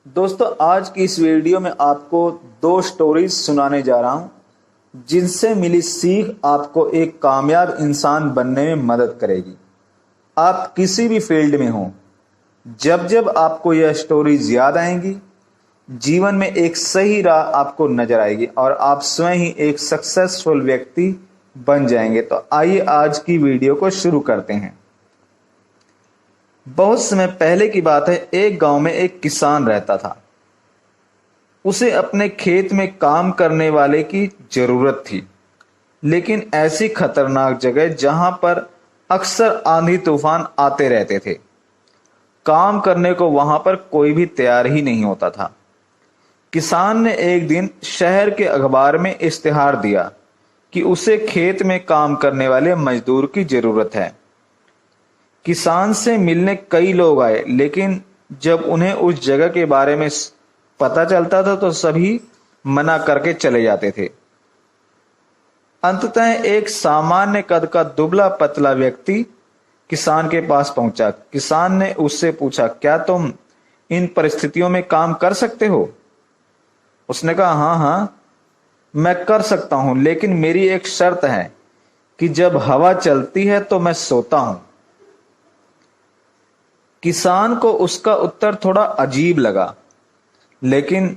दोस्तों, आज की इस वीडियो में आपको दो स्टोरीज सुनाने जा रहा हूं जिनसे मिली सीख आपको एक कामयाब इंसान बनने में मदद करेगी। आप किसी भी फील्ड में हो, जब जब आपको यह स्टोरीज याद आएंगी, जीवन में एक सही राह आपको नजर आएगी और आप स्वयं ही एक सक्सेसफुल व्यक्ति बन जाएंगे। तो आइए आज की वीडियो को शुरू करते हैं। बहुत समय पहले की बात है। एक गांव में एक किसान रहता था। उसे अपने खेत में काम करने वाले की जरूरत थी, लेकिन ऐसी खतरनाक जगह जहां पर अक्सर आंधी तूफान आते रहते थे। काम करने को वहां पर कोई भी तैयार ही नहीं होता था। किसान ने एक दिन शहर के अखबार में इश्तिहार दिया कि उसे खेत में काम करने वाले मजदूर की जरूरत है। किसान से मिलने कई लोग आए, लेकिन जब उन्हें उस जगह के बारे में पता चलता था तो सभी मना करके चले जाते थे। अंततः एक सामान्य कद का दुबला पतला व्यक्ति किसान के पास पहुंचा। किसान ने उससे पूछा, क्या तुम इन परिस्थितियों में काम कर सकते हो? उसने कहा, हाँ हाँ, मैं कर सकता हूं, लेकिन मेरी एक शर्त है कि जब हवा चलती है तो मैं सोता हूं। किसान को उसका उत्तर थोड़ा अजीब लगा, लेकिन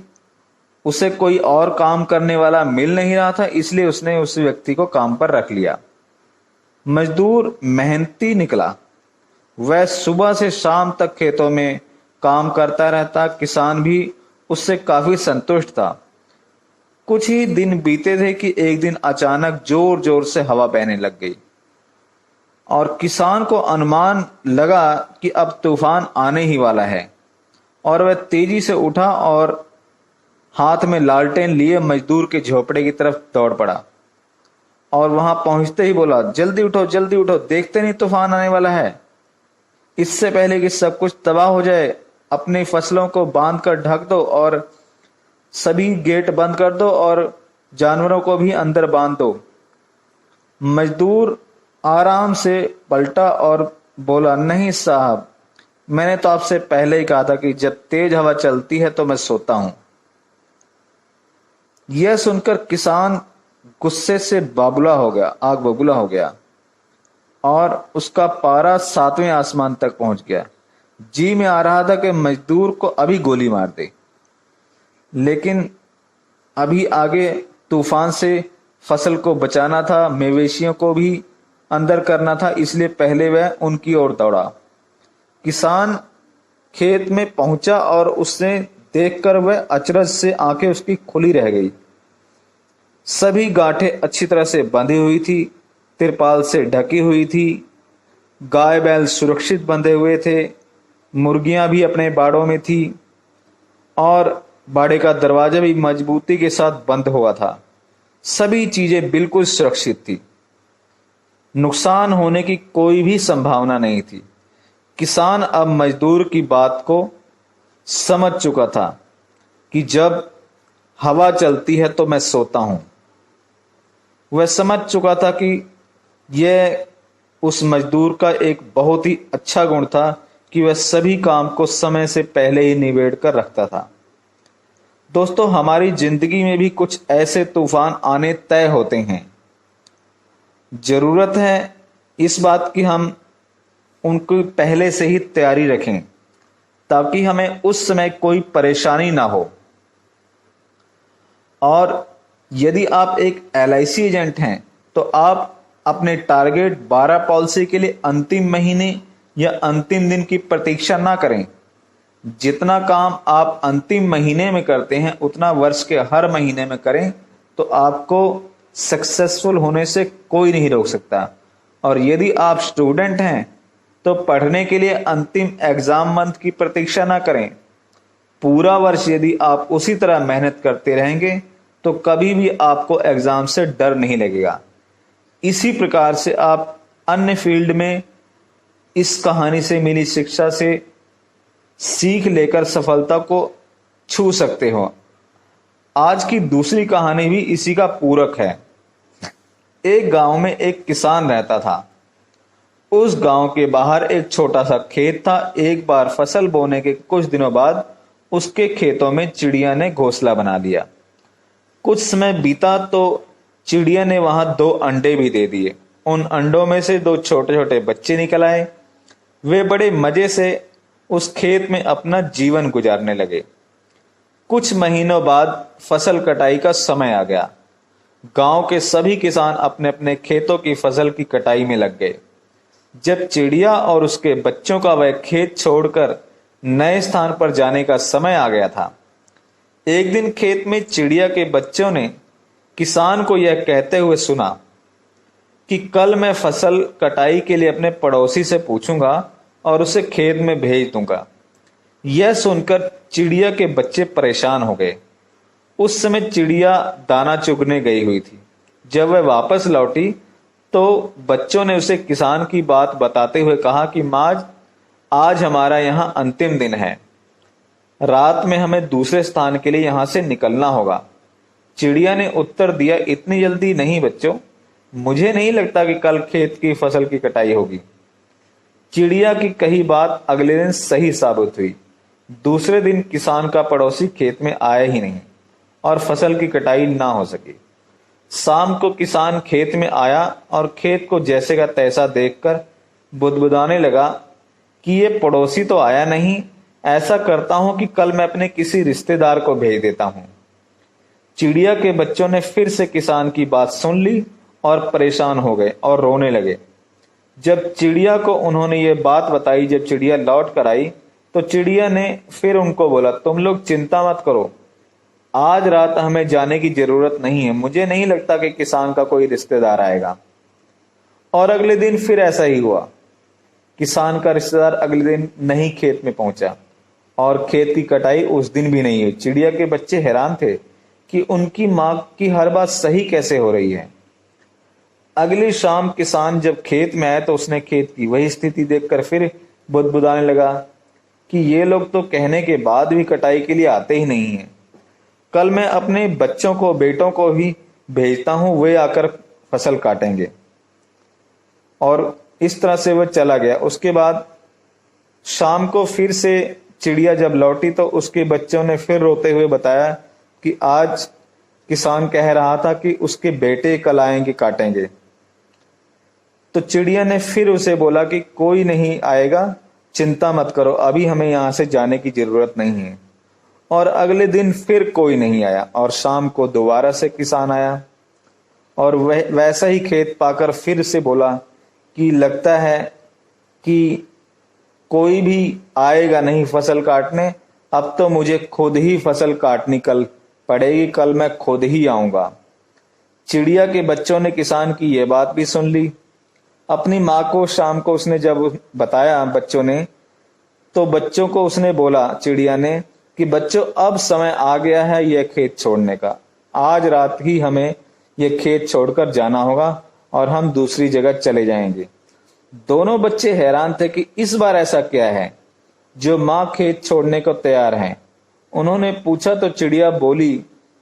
उसे कोई और काम करने वाला मिल नहीं रहा था, इसलिए उसने उस व्यक्ति को काम पर रख लिया। मजदूर मेहनती निकला। वह सुबह से शाम तक खेतों में काम करता रहता। किसान भी उससे काफी संतुष्ट था। कुछ ही दिन बीते थे कि एक दिन अचानक जोर जोर से हवा बहने लग गई और किसान को अनुमान लगा कि अब तूफान आने ही वाला है। और वह तेजी से उठा और हाथ में लालटेन लिए मजदूर के झोपड़े की तरफ दौड़ पड़ा और वहां पहुंचते ही बोला, जल्दी उठो, देखते नहीं तूफान आने वाला है। इससे पहले कि सब कुछ तबाह हो जाए, अपनी फसलों को बांध कर ढक दो और सभी गेट बंद कर दो और जानवरों को भी अंदर बांध दो। मजदूर आराम से पलटा और बोला, नहीं साहब, मैंने तो आपसे पहले ही कहा था कि जब तेज हवा चलती है तो मैं सोता हूं। यह सुनकर किसान गुस्से से आग बबूला हो गया और उसका पारा 7वें आसमान तक पहुंच गया। जी में आ रहा था कि मजदूर को अभी गोली मार दे, लेकिन अभी आगे तूफान से फसल को बचाना था, मवेशियों को भी अंदर करना था, इसलिए पहले वह उनकी ओर दौड़ा। किसान खेत में पहुंचा और उसने देखकर वह अचरज से आंखें उसकी खुली रह गई। सभी गांठें अच्छी तरह से बंधी हुई थी, तिरपाल से ढकी हुई थी, गाय बैल सुरक्षित बंधे हुए थे, मुर्गियां भी अपने बाड़ों में थी और बाड़े का दरवाजा भी मजबूती के साथ बंद हुआ था। सभी चीजें बिल्कुल सुरक्षित थी। नुकसान होने की कोई भी संभावना नहीं थी। किसान अब मजदूर की बात को समझ चुका था कि जब हवा चलती है तो मैं सोता हूं। वह समझ चुका था कि यह उस मजदूर का एक बहुत ही अच्छा गुण था कि वह सभी काम को समय से पहले ही निबेड़ कर रखता था। दोस्तों, हमारी जिंदगी में भी कुछ ऐसे तूफान आने तय होते हैं। जरूरत है इस बात की हम उनको पहले से ही तैयारी रखें, ताकि हमें उस समय कोई परेशानी ना हो। और यदि आप एक LIC एजेंट हैं तो आप अपने टारगेट 12 पॉलिसी के लिए अंतिम महीने या अंतिम दिन की प्रतीक्षा ना करें। जितना काम आप अंतिम महीने में करते हैं उतना वर्ष के हर महीने में करें, तो आपको सक्सेसफुल होने से कोई नहीं रोक सकता। और यदि आप स्टूडेंट हैं तो पढ़ने के लिए अंतिम एग्जाम मंथ की प्रतीक्षा ना करें। पूरा वर्ष यदि आप उसी तरह मेहनत करते रहेंगे तो कभी भी आपको एग्जाम से डर नहीं लगेगा। इसी प्रकार से आप अन्य फील्ड में इस कहानी से मिली शिक्षा से सीख लेकर सफलता को छू सकते हो। आज की दूसरी कहानी भी इसी का पूरक है। एक गांव में एक किसान रहता था। उस गांव के बाहर एक छोटा सा खेत था। एक बार फसल बोने के कुछ दिनों बाद उसके खेतों में चिड़िया ने घोंसला बना दिया। कुछ समय बीता तो चिड़िया ने वहां 2 अंडे भी दे दिए। उन अंडों में से 2 छोटे छोटे बच्चे निकल आए। वे बड़े मजे से उस खेत में अपना जीवन गुजारने लगे। कुछ महीनों बाद फसल कटाई का समय आ गया। गांव के सभी किसान अपने अपने खेतों की फसल की कटाई में लग गए। जब चिड़िया और उसके बच्चों का वह खेत छोड़कर नए स्थान पर जाने का समय आ गया था, एक दिन खेत में चिड़िया के बच्चों ने किसान को यह कहते हुए सुना कि कल मैं फसल कटाई के लिए अपने पड़ोसी से पूछूंगा और उसे खेत में भेज दूंगा। यह सुनकर चिड़िया के बच्चे परेशान हो गए। उस समय चिड़िया दाना चुगने गई हुई थी। जब वह वापस लौटी तो बच्चों ने उसे किसान की बात बताते हुए कहा कि माज, आज हमारा यहाँ अंतिम दिन है। रात में हमें दूसरे स्थान के लिए यहाँ से निकलना होगा। चिड़िया ने उत्तर दिया, इतनी जल्दी नहीं बच्चों, मुझे नहीं लगता कि कल खेत की फसल की कटाई होगी। चिड़िया की कही बात अगले दिन सही साबित हुई। दूसरे दिन किसान का पड़ोसी खेत में आया ही नहीं और फसल की कटाई ना हो सकी। शाम को किसान खेत में आया और खेत को जैसे का तैसा देखकर बुदबुदाने लगा कि ये पड़ोसी तो आया नहीं, ऐसा करता हूं कि कल मैं अपने किसी रिश्तेदार को भेज देता हूं। चिड़िया के बच्चों ने फिर से किसान की बात सुन ली और परेशान हो गए और रोने लगे। जब चिड़िया को उन्होंने ये बात बताई, जब चिड़िया लौट कर आई तो चिड़िया ने फिर उनको बोला, तुम लोग चिंता मत करो, आज रात हमें जाने की जरूरत नहीं है। मुझे नहीं लगता कि किसान का कोई रिश्तेदार आएगा। और अगले दिन फिर ऐसा ही हुआ। किसान का रिश्तेदार अगले दिन नहीं खेत में पहुंचा और खेत की कटाई उस दिन भी नहीं हुई। चिड़िया के बच्चे हैरान थे कि उनकी मां की हर बात सही कैसे हो रही है। अगली शाम किसान जब खेत में आया तो उसने खेत की वही स्थिति देखकर फिर बुदबुदाने लगा कि ये लोग तो कहने के बाद भी कटाई के लिए आते ही नहीं हैं। कल मैं अपने बच्चों को, बेटों को ही भेजता हूं, वे आकर फसल काटेंगे। और इस तरह से वह चला गया। उसके बाद शाम को फिर से चिड़िया जब लौटी तो उसके बच्चों ने फिर रोते हुए बताया कि आज किसान कह रहा था कि उसके बेटे कल आएंगे, काटेंगे। तो चिड़िया ने फिर उसे बोला कि कोई नहीं आएगा, चिंता मत करो, अभी हमें यहां से जाने की जरूरत नहीं है। और अगले दिन फिर कोई नहीं आया और शाम को दोबारा से किसान आया और वह वैसा ही खेत पाकर फिर से बोला कि लगता है कि कोई भी आएगा नहीं फसल काटने, अब तो मुझे खुद ही फसल काटनी कल पड़ेगी, कल मैं खुद ही आऊंगा। चिड़िया के बच्चों ने किसान की यह बात भी सुन ली। अपनी माँ को शाम को उसने जब बताया बच्चों ने, तो बच्चों को उसने बोला, चिड़िया ने, कि बच्चों अब समय आ गया है यह खेत छोड़ने का। आज रात ही हमें यह खेत छोड़कर जाना होगा और हम दूसरी जगह चले जाएंगे। दोनों बच्चे हैरान थे कि इस बार ऐसा क्या है जो माँ खेत छोड़ने को तैयार हैं। उन्होंने पूछा तो चिड़िया बोली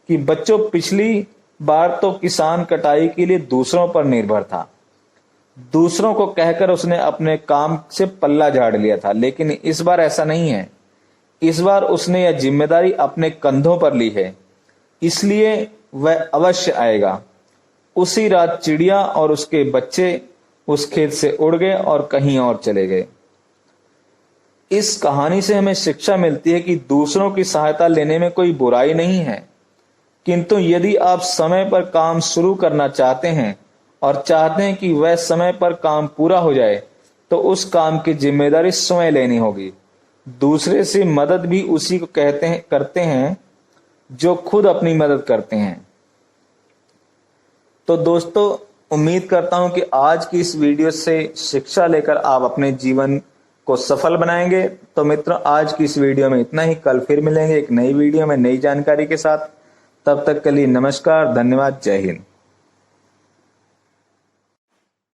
कि बच्चों, पिछली बार तो किसान कटाई के लिए दूसरों पर निर्भर था, दूसरों को कहकर उसने अपने काम से पल्ला झाड़ लिया था, लेकिन इस बार ऐसा नहीं है। इस बार उसने यह जिम्मेदारी अपने कंधों पर ली है, इसलिए वह अवश्य आएगा। उसी रात चिड़िया और उसके बच्चे उस खेत से उड़ गए और कहीं और चले गए। इस कहानी से हमें शिक्षा मिलती है कि दूसरों की सहायता लेने में कोई बुराई नहीं है, किंतु यदि आप समय पर काम शुरू करना चाहते हैं और चाहते हैं कि वह समय पर काम पूरा हो जाए, तो उस काम की जिम्मेदारी स्वयं लेनी होगी। दूसरे से मदद भी उसी को करते हैं जो खुद अपनी मदद करते हैं। तो दोस्तों, उम्मीद करता हूं कि आज की इस वीडियो से शिक्षा लेकर आप अपने जीवन को सफल बनाएंगे। तो मित्रों, आज की इस वीडियो में इतना ही। कल फिर मिलेंगे एक नई वीडियो में नई जानकारी के साथ। तब तक के लिए नमस्कार, धन्यवाद, जय हिंद।